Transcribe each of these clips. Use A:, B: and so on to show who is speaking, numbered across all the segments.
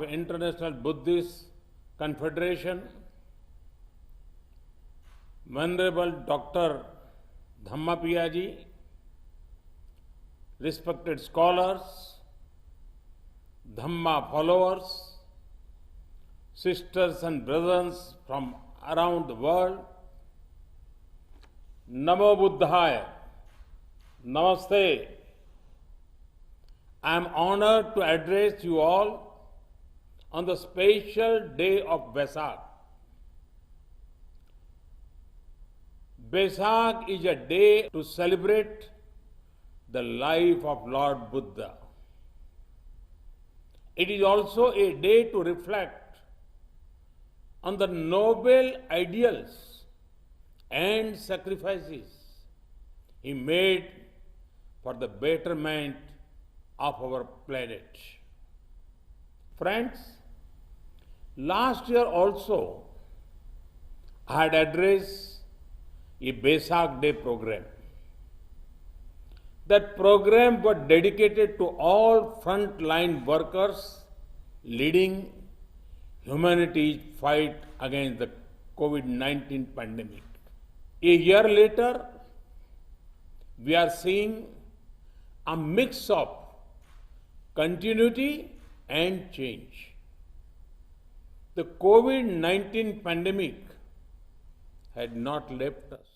A: of International Buddhist Confederation, Venerable Dr. Dhammapiyaji, respected scholars, Dhamma followers, sisters and brothers from around the world, Namo Buddhaya, Namaste. I am honored to address you all on the special day of Vesak. Vesak is a day to celebrate the life of Lord Buddha. It is also a day to reflect on the noble ideals and sacrifices he made for the betterment of our planet. Friends, last year also I had addressed a Vesak Day program. That program was dedicated to all frontline workers leading humanity's fight against the COVID-19 pandemic. A year later, we are seeing a mix of continuity and change. The COVID-19 pandemic had not left us.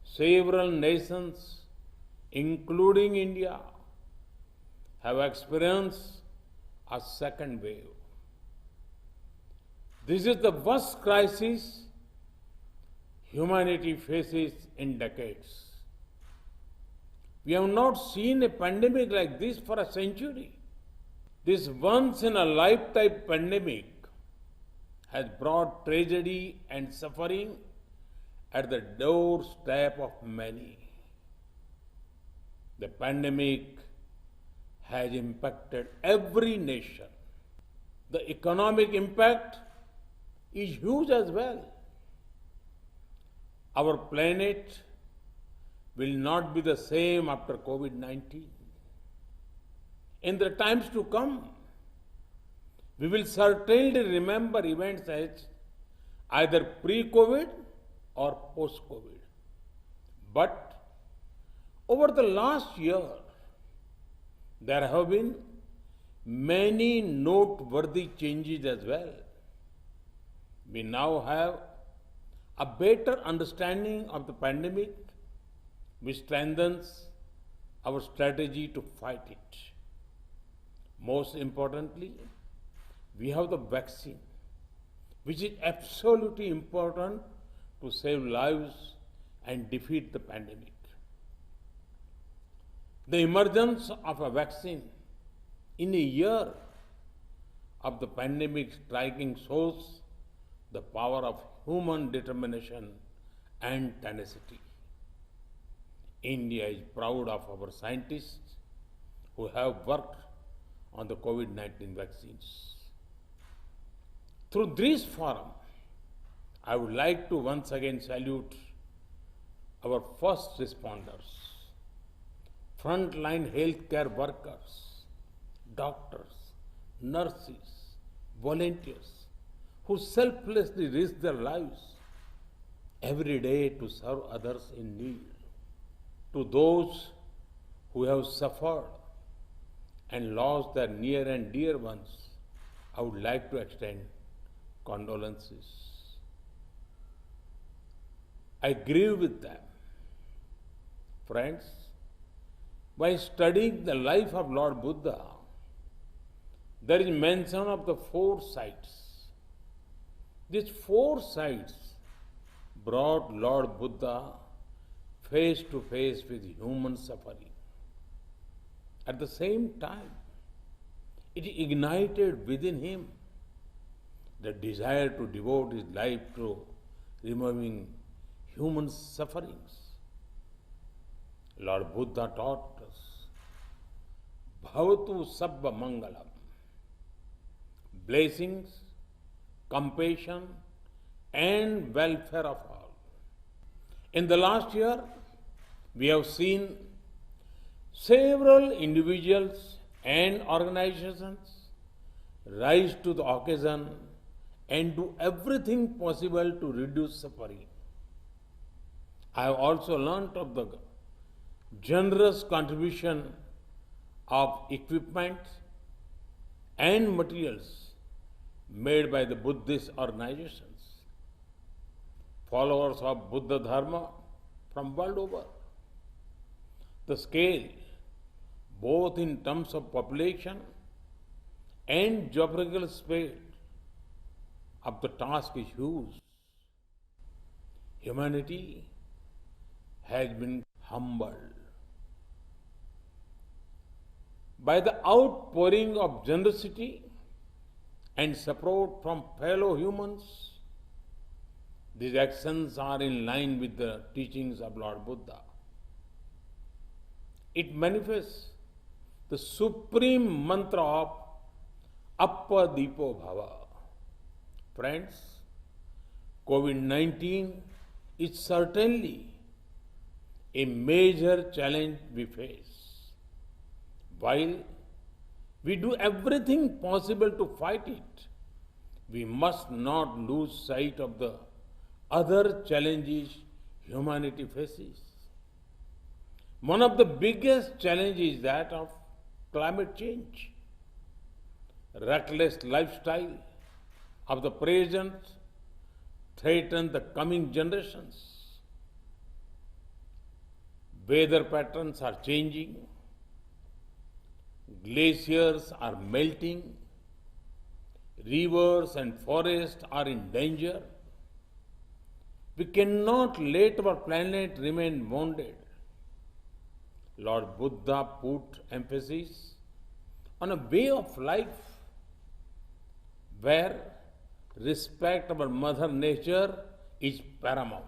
A: Several nations, including India, have experienced a second wave. This is the worst crisis humanity faces in decades. We have not seen a pandemic like this for a century. This once-in-a-lifetime pandemic has brought tragedy and suffering at the doorstep of many. The pandemic has impacted every nation. The economic impact is huge as well. Our planet will not be the same after COVID-19. In the times to come, we will certainly remember events as either pre-COVID or post-COVID. But over the last year, there have been many noteworthy changes as well. We now have a better understanding of the pandemic, which strengthens our strategy to fight it. Most importantly, we have the vaccine, which is absolutely important to save lives and defeat the pandemic. The emergence of a vaccine in a year of the pandemic striking shows the power of human determination and tenacity. India is proud of our scientists who have worked on the COVID-19 vaccines. Through this forum, I would like to once again salute our first responders, frontline healthcare workers, doctors, nurses, volunteers, who selflessly risk their lives every day to serve others in need. To those who have suffered and lost their near and dear ones, I would like to extend condolences. I grieve with them. Friends, by studying the life of Lord Buddha, there is mention of the four sights. These four sights brought Lord Buddha face to face with human suffering. At the same time, it ignited within him the desire to devote his life to removing human sufferings. Lord Buddha taught us, Bhavatu Sabba Mangalam. Blessings, compassion, and welfare of all. In the last year, we have seen several individuals and organizations rise to the occasion, and do everything possible to reduce suffering. I have also learnt of the generous contribution of equipment and materials made by the Buddhist organizations, followers of Buddha Dharma from world over. The scale, both in terms of population and geographical space, of the task is huge. Humanity has been humbled by the outpouring of generosity and support from fellow humans. These actions are in line with the teachings of Lord Buddha. It manifests the supreme mantra of Appadipo Bhava. Friends, COVID-19 is certainly a major challenge we face. While we do everything possible to fight it, we must not lose sight of the other challenges humanity faces. One of the biggest challenges is that of climate change. Reckless lifestyle of the present threaten the coming generations. Weather patterns are changing. Glaciers are melting. Rivers and forests are in danger. We cannot let our planet remain wounded. Lord Buddha put emphasis on a way of life where respect for Mother Nature is paramount.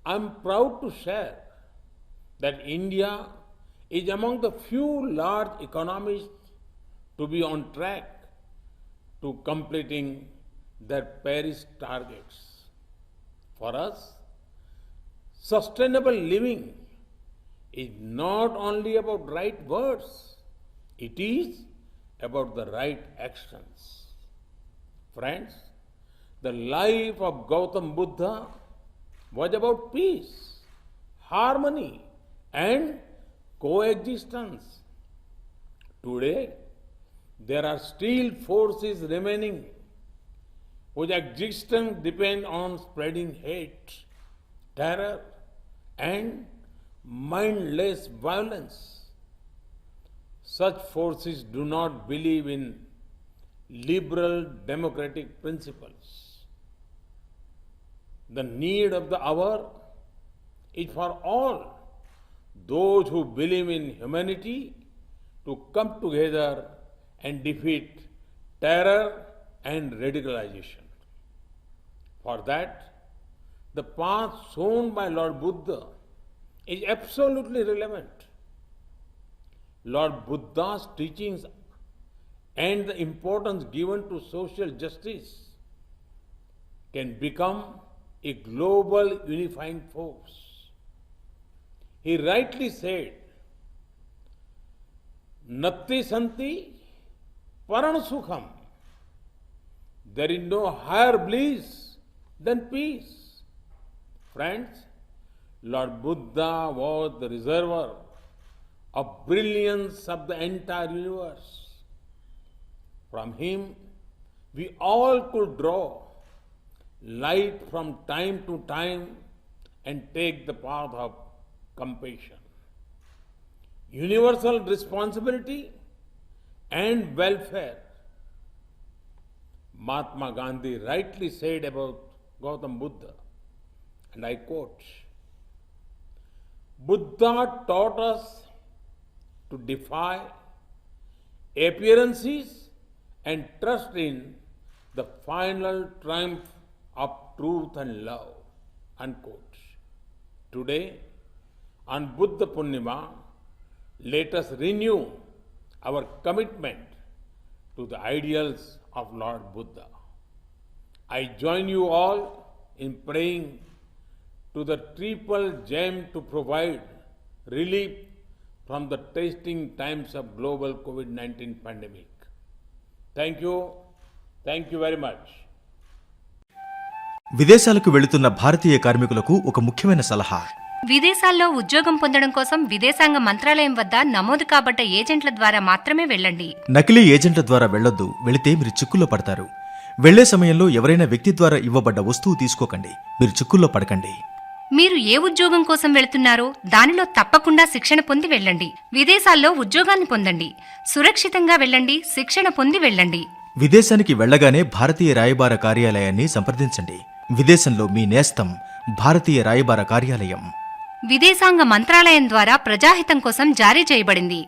A: I am proud to share that India is among the few large economies to be on track to completing their Paris targets. For us, sustainable living is not only about right words, it is about the right actions. Friends, the life of Gautam Buddha was about peace, harmony, and coexistence. Today, there are still forces remaining whose existence depend on spreading hate, terror, and mindless violence. Such forces do not believe in liberal democratic principles. The need of the hour is for all those who believe in humanity to come together and defeat terror and radicalization. For that, the path shown by Lord Buddha is absolutely relevant. Lord Buddha's teachings and the importance given to social justice can become a global unifying force. He rightly said, Natti Santi Paran Sukham. There is no higher bliss than peace. Friends, Lord Buddha was the reservoir of brilliance of the entire universe. From him, we all could draw light from time to time and take the path of compassion. Universal responsibility and welfare. Mahatma Gandhi rightly said about Gautam Buddha, and I quote, Buddha taught us to defy appearances and trust in the final triumph of truth and love, unquote. Today, on Buddha Purnima, let us renew our commitment to the ideals of Lord Buddha. I join you all in praying to the triple gem to provide relief from the testing times of global COVID-19 pandemic. Thank you very much.
B: విదేశాలకు వెళుతున్న భారతీయ కార్మికులకు ఒక ముఖ్యమైన సలహా.
C: విదేశాల్లో ఉద్యోగం పొందడం కోసం విదేశాంగ మంత్రాలయం వద్ద నమోదు కాబడ్డ ఏజెంట్ల ద్వారా మాత్రమే వెళ్ళండి.
B: నకిలీ ఏజెంట్ల ద్వారా వెళ్లొద్దు. వెళితే మీరు చిక్కుల్లో పడతారు. వెళ్లే సమయంలో ఎవరైనా వ్యక్తి ద్వారా ఇవ్వబడ్డ వస్తువు తీసుకోకండి. మీరు చిక్కుల్లో పడకండి.
C: మీరు ఏ ఉద్యోగం కోసం వెళుతున్నారో దానిలో తప్పకుండా శిక్షణ పొంది వెళ్ళండి. విదేశాల్లో ఉద్యోగాన్ని పొందండి. సురక్షితంగా వెళ్ళండి. శిక్షణ పొంది వెళ్ళండి.
B: విదేశానికి వెళ్లగానే భారతీయ రాయబార కార్యాలయాన్ని సంప్రదించండి. విదేశంలో మీ నేస్తం భారతీయ రాయబార కార్యాలయం.
C: విదేశాంగ మంత్రాలయం ద్వారా ప్రజాహితం కోసం జారీ చేయబడింది.